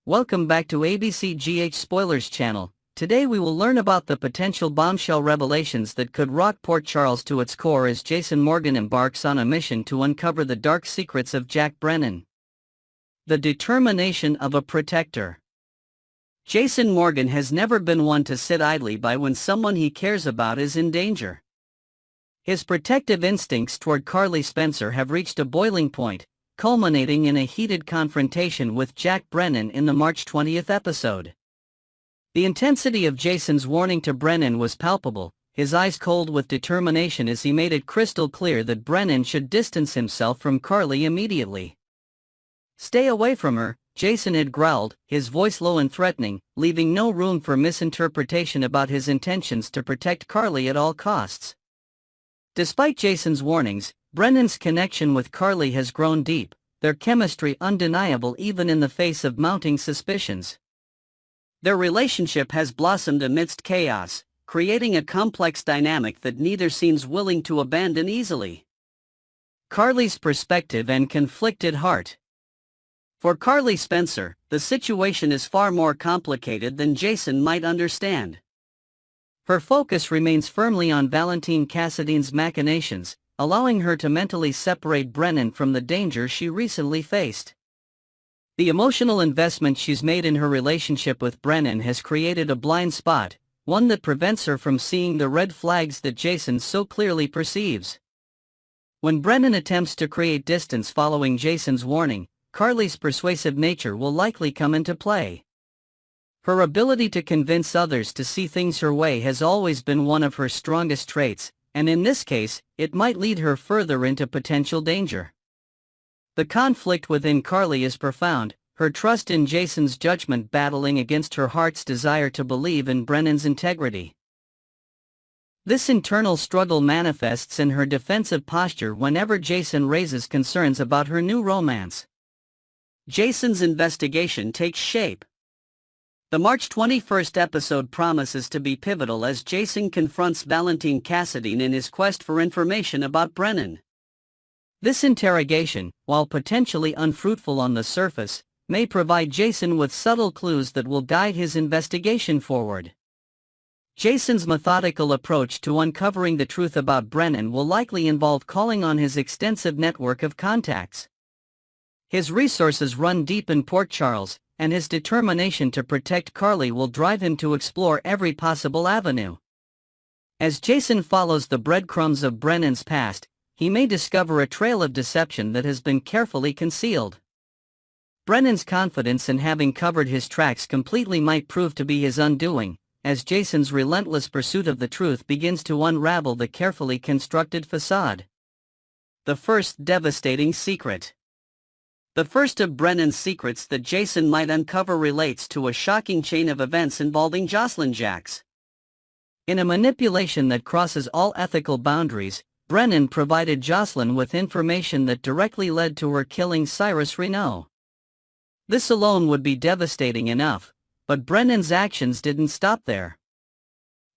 Welcome back to ABCGH Spoilers channel. Today we will learn about the potential bombshell revelations that could rock Port Charles to its core as Jason Morgan embarks on a mission to uncover the dark secrets of Jack Brennan. The determination of a protector. Jason Morgan has never been one to sit idly by when someone he cares about is in danger. His protective instincts toward Carly Spencer have reached a boiling point, culminating in a heated confrontation with Jack Brennan in the March 20th episode. The intensity of Jason's warning to Brennan was palpable, his eyes cold with determination as he made it crystal clear that Brennan should distance himself from Carly immediately. "Stay away from her," Jason had growled, his voice low and threatening, leaving no room for misinterpretation about his intentions to protect Carly at all costs. Despite Jason's warnings, Brennan's connection with Carly has grown deep, their chemistry undeniable even in the face of mounting suspicions. Their relationship has blossomed amidst chaos, creating a complex dynamic that neither seems willing to abandon easily. Carly's perspective and conflicted heart. For Carly Spencer, the situation is far more complicated than Jason might understand. Her focus remains firmly on Valentine Cassidy's machinations, allowing her to mentally separate Brennan from the danger she recently faced. The emotional investment she's made in her relationship with Brennan has created a blind spot, one that prevents her from seeing the red flags that Jason so clearly perceives. When Brennan attempts to create distance following Jason's warning, Carly's persuasive nature will likely come into play. Her ability to convince others to see things her way has always been one of her strongest traits, and in this case, it might lead her further into potential danger. The conflict within Carly is profound, her trust in Jason's judgment battling against her heart's desire to believe in Brennan's integrity. This internal struggle manifests in her defensive posture whenever Jason raises concerns about her new romance. Jason's investigation takes shape. The March 21st episode promises to be pivotal as Jason confronts Valentine Cassidy in his quest for information about Brennan. This interrogation, while potentially unfruitful on the surface, may provide Jason with subtle clues that will guide his investigation forward. Jason's methodical approach to uncovering the truth about Brennan will likely involve calling on his extensive network of contacts. His resources run deep in Port Charles, and his determination to protect Carly will drive him to explore every possible avenue. As Jason follows the breadcrumbs of Brennan's past, he may discover a trail of deception that has been carefully concealed. Brennan's confidence in having covered his tracks completely might prove to be his undoing, as Jason's relentless pursuit of the truth begins to unravel the carefully constructed facade. The first devastating secret. The first of Brennan's secrets that Jason might uncover relates to a shocking chain of events involving Jocelyn Jacks. In a manipulation that crosses all ethical boundaries, Brennan provided Jocelyn with information that directly led to her killing Cyrus Renaud. This alone would be devastating enough, but Brennan's actions didn't stop there.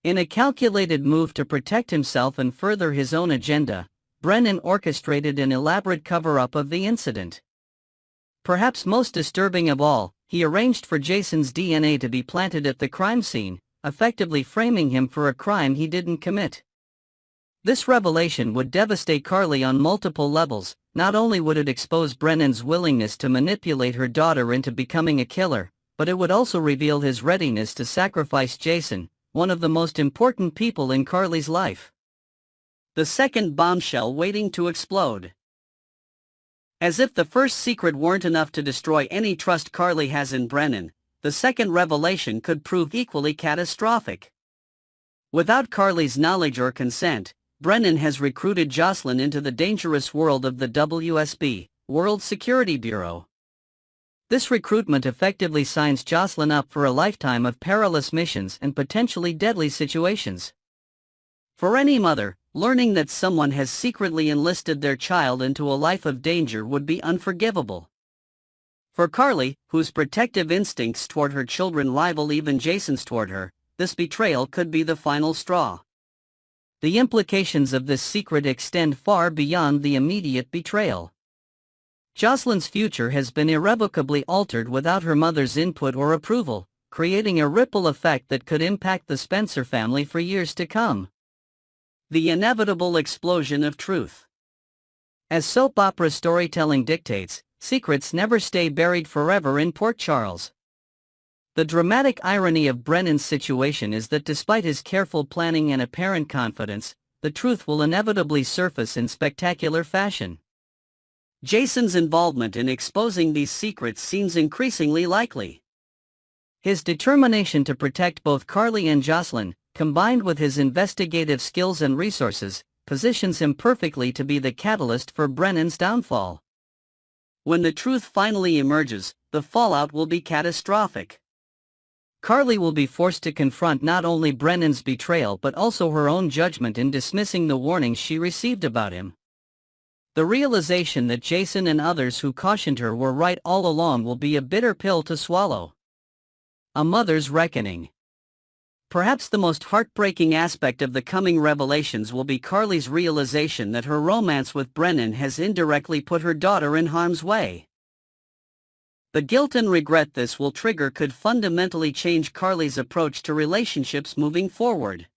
In a calculated move to protect himself and further his own agenda, Brennan orchestrated an elaborate cover-up of the incident. Perhaps most disturbing of all, he arranged for Jason's DNA to be planted at the crime scene, effectively framing him for a crime he didn't commit. This revelation would devastate Carly on multiple levels. Not only would it expose Brennan's willingness to manipulate her daughter into becoming a killer, but it would also reveal his readiness to sacrifice Jason, one of the most important people in Carly's life. The second bombshell waiting to explode. As if the first secret weren't enough to destroy any trust Carly has in Brennan, the second revelation could prove equally catastrophic. Without Carly's knowledge or consent, Brennan has recruited Jocelyn into the dangerous world of the WSB, World Security Bureau. This recruitment effectively signs Jocelyn up for a lifetime of perilous missions and potentially deadly situations. For any mother, learning that someone has secretly enlisted their child into a life of danger would be unforgivable. For Carly, whose protective instincts toward her children rival even Jason's toward her, this betrayal could be the final straw. The implications of this secret extend far beyond the immediate betrayal. Jocelyn's future has been irrevocably altered without her mother's input or approval, creating a ripple effect that could impact the Spencer family for years to come. The inevitable explosion of truth. As soap opera storytelling dictates, secrets never stay buried forever in Port Charles. The dramatic irony of Brennan's situation is that despite his careful planning and apparent confidence, the truth will inevitably surface in spectacular fashion. Jason's involvement in exposing these secrets seems increasingly likely. His determination to protect both Carly and Jocelyn, combined with his investigative skills and resources, positions him perfectly to be the catalyst for Brennan's downfall. When the truth finally emerges, the fallout will be catastrophic. Carly will be forced to confront not only Brennan's betrayal but also her own judgment in dismissing the warnings she received about him. The realization that Jason and others who cautioned her were right all along will be a bitter pill to swallow. A mother's reckoning. Perhaps the most heartbreaking aspect of the coming revelations will be Carly's realization that her romance with Brennan has indirectly put her daughter in harm's way. The guilt and regret this will trigger could fundamentally change Carly's approach to relationships moving forward.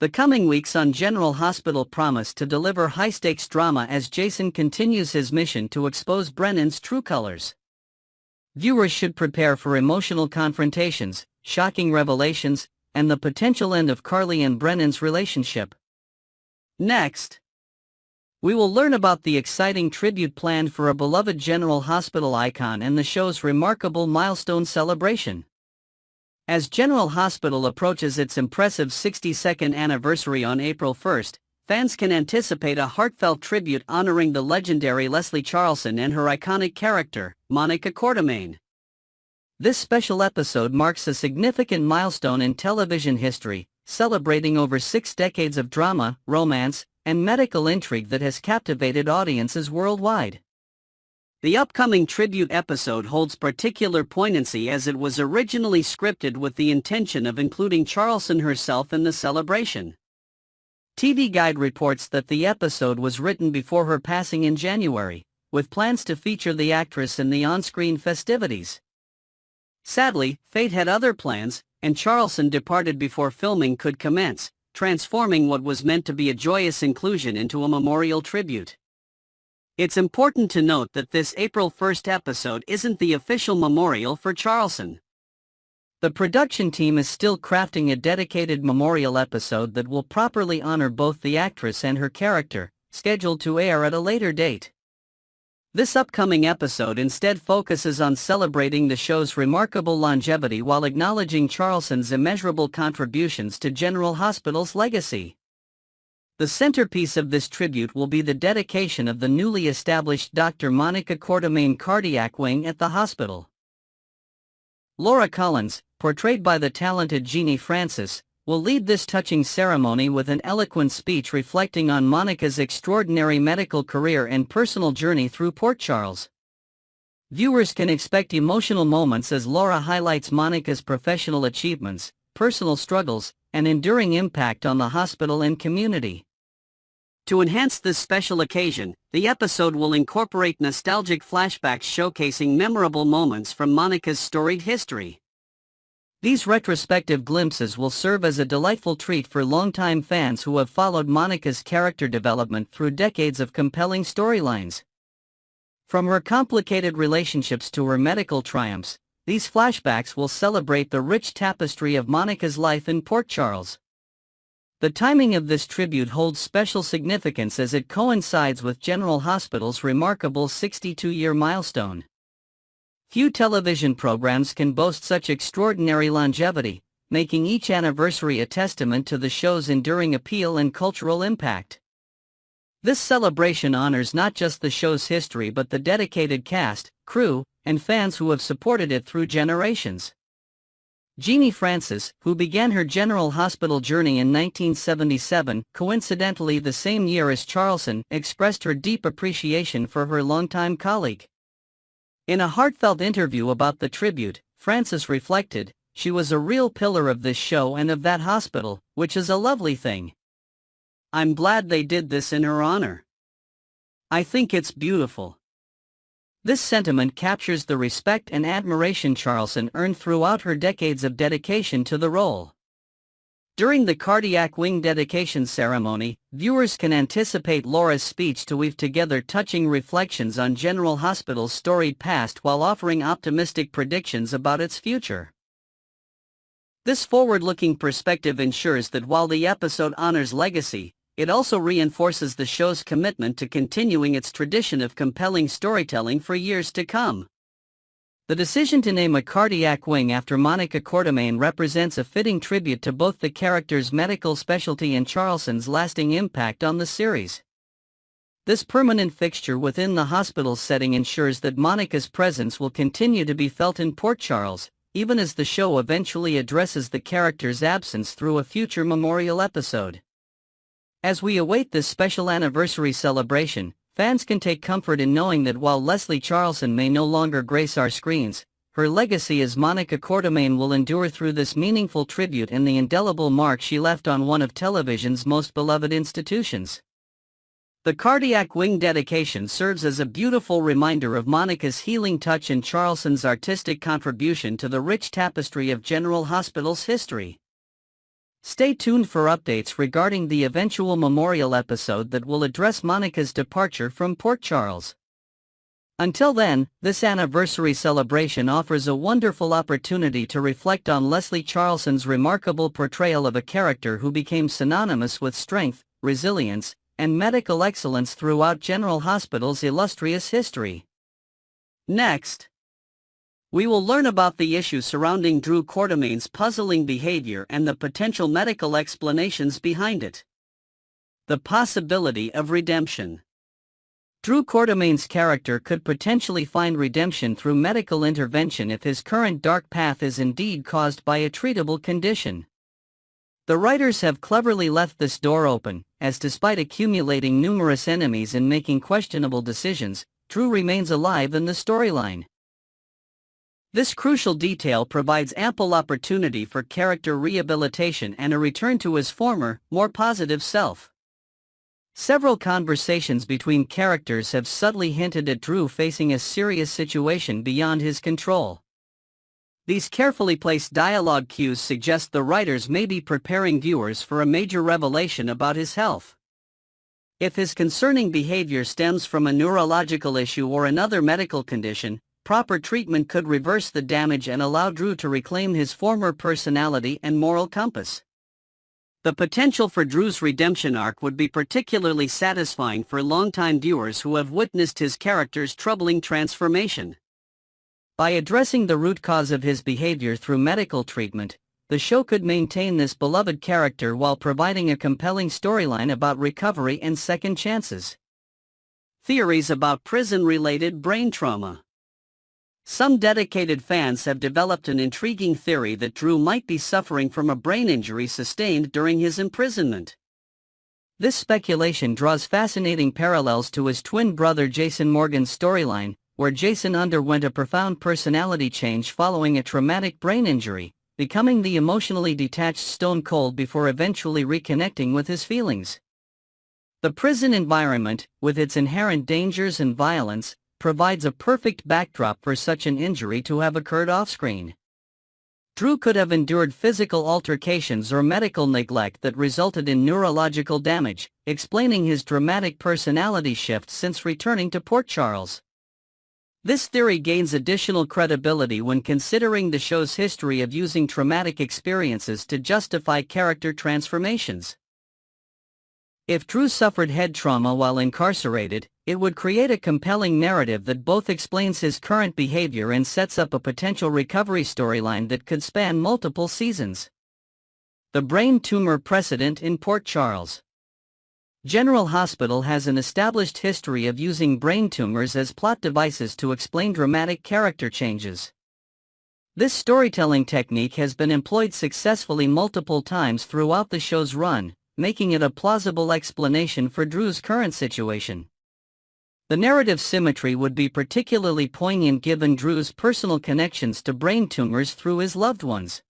The coming weeks on General Hospital promise to deliver high-stakes drama as Jason continues his mission to expose Brennan's true colors. Viewers should prepare for emotional confrontations, shocking revelations, and the potential end of Carly and Brennan's relationship. Next, we will learn about the exciting tribute planned for a beloved General Hospital icon and the show's remarkable milestone celebration. As General Hospital approaches its impressive 62nd anniversary on April 1st, fans can anticipate a heartfelt tribute honoring the legendary Leslie Charleson and her iconic character, Monica Quartermaine. This special episode marks a significant milestone in television history, celebrating over 6 decades of drama, romance, and medical intrigue that has captivated audiences worldwide. The upcoming tribute episode holds particular poignancy as it was originally scripted with the intention of including Charleson herself in the celebration. TV Guide reports that the episode was written before her passing in January, with plans to feature the actress in the on-screen festivities. Sadly, fate had other plans, and Charleson departed before filming could commence, transforming what was meant to be a joyous inclusion into a memorial tribute. It's important to note that this April 1st episode isn't the official memorial for Charleson. The production team is still crafting a dedicated memorial episode that will properly honor both the actress and her character, scheduled to air at a later date. This upcoming episode instead focuses on celebrating the show's remarkable longevity while acknowledging Charleson's immeasurable contributions to General Hospital's legacy. The centerpiece of this tribute will be the dedication of the newly established Dr. Monica Quartermaine cardiac wing at the hospital. Laura Collins, portrayed by the talented Jeannie Francis, will lead this touching ceremony with an eloquent speech reflecting on Monica's extraordinary medical career and personal journey through Port Charles. Viewers can expect emotional moments as Laura highlights Monica's professional achievements, personal struggles, and enduring impact on the hospital and community. To enhance this special occasion, the episode will incorporate nostalgic flashbacks showcasing memorable moments from Monica's storied history. These retrospective glimpses will serve as a delightful treat for longtime fans who have followed Monica's character development through decades of compelling storylines. From her complicated relationships to her medical triumphs, these flashbacks will celebrate the rich tapestry of Monica's life in Port Charles. The timing of this tribute holds special significance as it coincides with General Hospital's remarkable 62-year milestone. Few television programs can boast such extraordinary longevity, making each anniversary a testament to the show's enduring appeal and cultural impact. This celebration honors not just the show's history but the dedicated cast, crew, and fans who have supported it through generations. Jeannie Francis, who began her General Hospital journey in 1977, coincidentally the same year as Charleson, expressed her deep appreciation for her longtime colleague. In a heartfelt interview about the tribute, Francis reflected, "She was a real pillar of this show and of that hospital, which is a lovely thing. I'm glad they did this in her honor. I think it's beautiful." This sentiment captures the respect and admiration Charlson earned throughout her decades of dedication to the role. During the cardiac wing dedication ceremony, viewers can anticipate Laura's speech to weave together touching reflections on General Hospital's storied past while offering optimistic predictions about its future. This forward-looking perspective ensures that while the episode honors legacy, it also reinforces the show's commitment to continuing its tradition of compelling storytelling for years to come. The decision to name a cardiac wing after Monica Quartermaine represents a fitting tribute to both the character's medical specialty and Charlson's lasting impact on the series. This permanent fixture within the hospital setting ensures that Monica's presence will continue to be felt in Port Charles, even as the show eventually addresses the character's absence through a future memorial episode. As we await this special anniversary celebration, fans can take comfort in knowing that while Leslie Charlson may no longer grace our screens, her legacy as Monica Quartermaine will endure through this meaningful tribute and the indelible mark she left on one of television's most beloved institutions. The cardiac wing dedication serves as a beautiful reminder of Monica's healing touch and Charlson's artistic contribution to the rich tapestry of General Hospital's history. Stay tuned for updates regarding the eventual memorial episode that will address Monica's departure from Port Charles. Until then, this anniversary celebration offers a wonderful opportunity to reflect on Leslie Charlson's remarkable portrayal of a character who became synonymous with strength, resilience, and medical excellence throughout General Hospital's illustrious history. Next, we will learn about the issues surrounding Drew Quartermaine's puzzling behavior and the potential medical explanations behind it. The possibility of redemption. Drew Quartermaine's character could potentially find redemption through medical intervention if his current dark path is indeed caused by a treatable condition. The writers have cleverly left this door open, as despite accumulating numerous enemies and making questionable decisions, Drew remains alive in the storyline. This crucial detail provides ample opportunity for character rehabilitation and a return to his former, more positive self. Several conversations between characters have subtly hinted at Drew facing a serious situation beyond his control. These carefully placed dialogue cues suggest the writers may be preparing viewers for a major revelation about his health. If his concerning behavior stems from a neurological issue or another medical condition, proper treatment could reverse the damage and allow Drew to reclaim his former personality and moral compass. The potential for Drew's redemption arc would be particularly satisfying for longtime viewers who have witnessed his character's troubling transformation. By addressing the root cause of his behavior through medical treatment, the show could maintain this beloved character while providing a compelling storyline about recovery and second chances. Theories about prison-related brain trauma. Some dedicated fans have developed an intriguing theory that Drew might be suffering from a brain injury sustained during his imprisonment. This speculation draws fascinating parallels to his twin brother Jason Morgan's storyline, where Jason underwent a profound personality change following a traumatic brain injury, becoming the emotionally detached Stone Cold before eventually reconnecting with his feelings. The prison environment, with its inherent dangers and violence, provides a perfect backdrop for such an injury to have occurred off-screen. Drew could have endured physical altercations or medical neglect that resulted in neurological damage, explaining his dramatic personality shift since returning to Port Charles. This theory gains additional credibility when considering the show's history of using traumatic experiences to justify character transformations. If Drew suffered head trauma while incarcerated, it would create a compelling narrative that both explains his current behavior and sets up a potential recovery storyline that could span multiple seasons. The brain tumor precedent in Port Charles. General Hospital has an established history of using brain tumors as plot devices to explain dramatic character changes. This storytelling technique has been employed successfully multiple times throughout the show's run, making it a plausible explanation for Drew's current situation. The narrative symmetry would be particularly poignant given Drew's personal connections to brain tumors through his loved ones.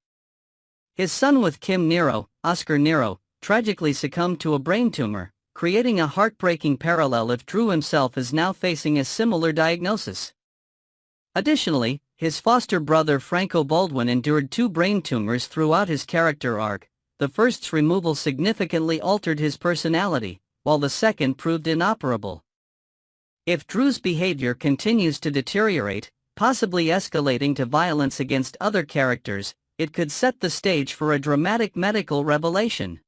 His son with Kim Nero, Oscar Nero, tragically succumbed to a brain tumor, creating a heartbreaking parallel if Drew himself is now facing a similar diagnosis. Additionally, his foster brother Franco Baldwin endured 2 brain tumors throughout his character arc. The first's removal significantly altered his personality, while the second proved inoperable. If Drew's behavior continues to deteriorate, possibly escalating to violence against other characters, it could set the stage for a dramatic medical revelation.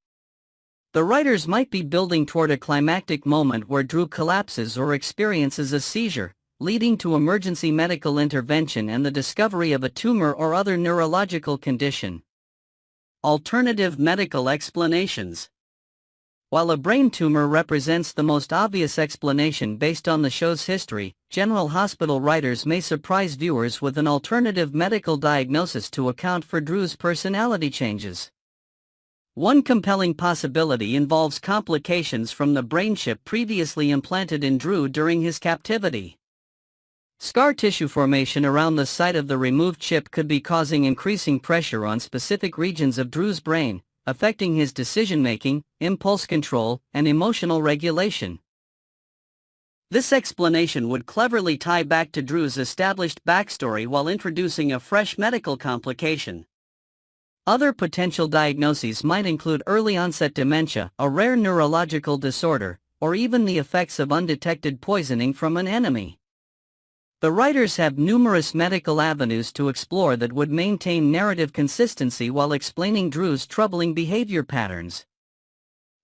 The writers might be building toward a climactic moment where Drew collapses or experiences a seizure, leading to emergency medical intervention and the discovery of a tumor or other neurological condition. Alternative medical explanations. While a brain tumor represents the most obvious explanation based on the show's history, General Hospital writers may surprise viewers with an alternative medical diagnosis to account for Drew's personality changes. One compelling possibility involves complications from the brain chip previously implanted in Drew during his captivity. Scar tissue formation around the site of the removed chip could be causing increasing pressure on specific regions of Drew's brain, affecting his decision-making, impulse control, and emotional regulation. This explanation would cleverly tie back to Drew's established backstory while introducing a fresh medical complication. Other potential diagnoses might include early-onset dementia, a rare neurological disorder, or even the effects of undetected poisoning from an enemy. The writers have numerous medical avenues to explore that would maintain narrative consistency while explaining Drew's troubling behavior patterns.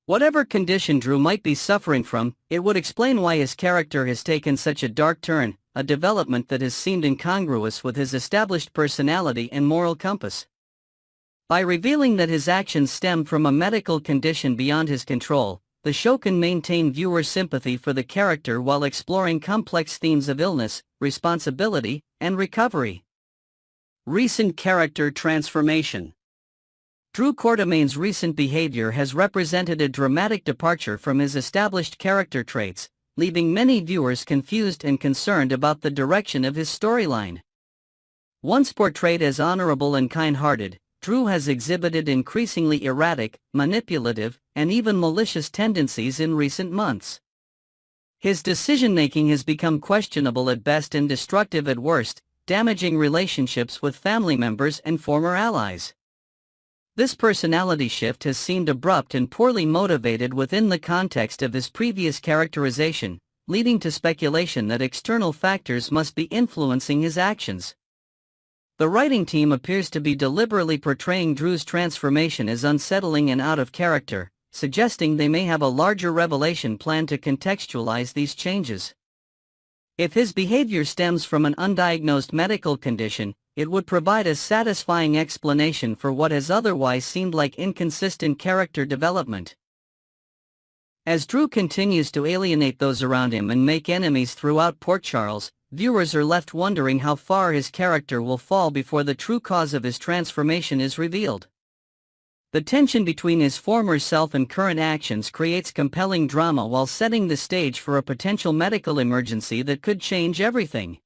Whatever condition Drew might be suffering from, it would explain why his character has taken such a dark turn, a development that has seemed incongruous with his established personality and moral compass. By revealing that his actions stem from a medical condition beyond his control, the show can maintain viewer sympathy for the character while exploring complex themes of illness, responsibility, and recovery. Recent character transformation. Drew Quartermaine's recent behavior has represented a dramatic departure from his established character traits, leaving many viewers confused and concerned about the direction of his storyline. Once portrayed as honorable and kind-hearted, Drew has exhibited increasingly erratic, manipulative, and even malicious tendencies in recent months. His decision-making has become questionable at best and destructive at worst, damaging relationships with family members and former allies. This personality shift has seemed abrupt and poorly motivated within the context of his previous characterization, leading to speculation that external factors must be influencing his actions. The writing team appears to be deliberately portraying Drew's transformation as unsettling and out of character, suggesting they may have a larger revelation planned to contextualize these changes. If his behavior stems from an undiagnosed medical condition, it would provide a satisfying explanation for what has otherwise seemed like inconsistent character development. As Drew continues to alienate those around him and make enemies throughout Port Charles, viewers are left wondering how far his character will fall before the true cause of his transformation is revealed. The tension between his former self and current actions creates compelling drama while setting the stage for a potential medical emergency that could change everything.